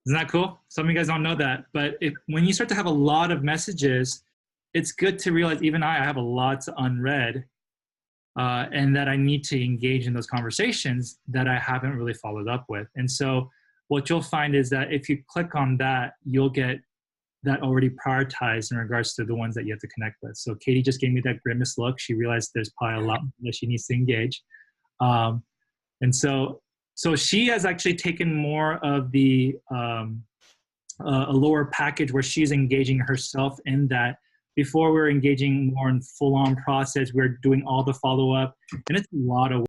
Isn't that cool? Some of you guys don't know that, but when you start to have a lot of messages, it's good to realize even I have a lot unread and that I need to engage in those conversations that I haven't really followed up with. And so what you'll find is that if you click on that, you'll get that already prioritized in regards to the ones that you have to connect with. So Katie just gave me that grimace look. She realized there's probably a lot that she needs to engage. And so she has actually taken more of the a lower package where she's engaging herself in that. Before we're engaging more in full-on process, we're doing all the follow-up, and it's a lot of work.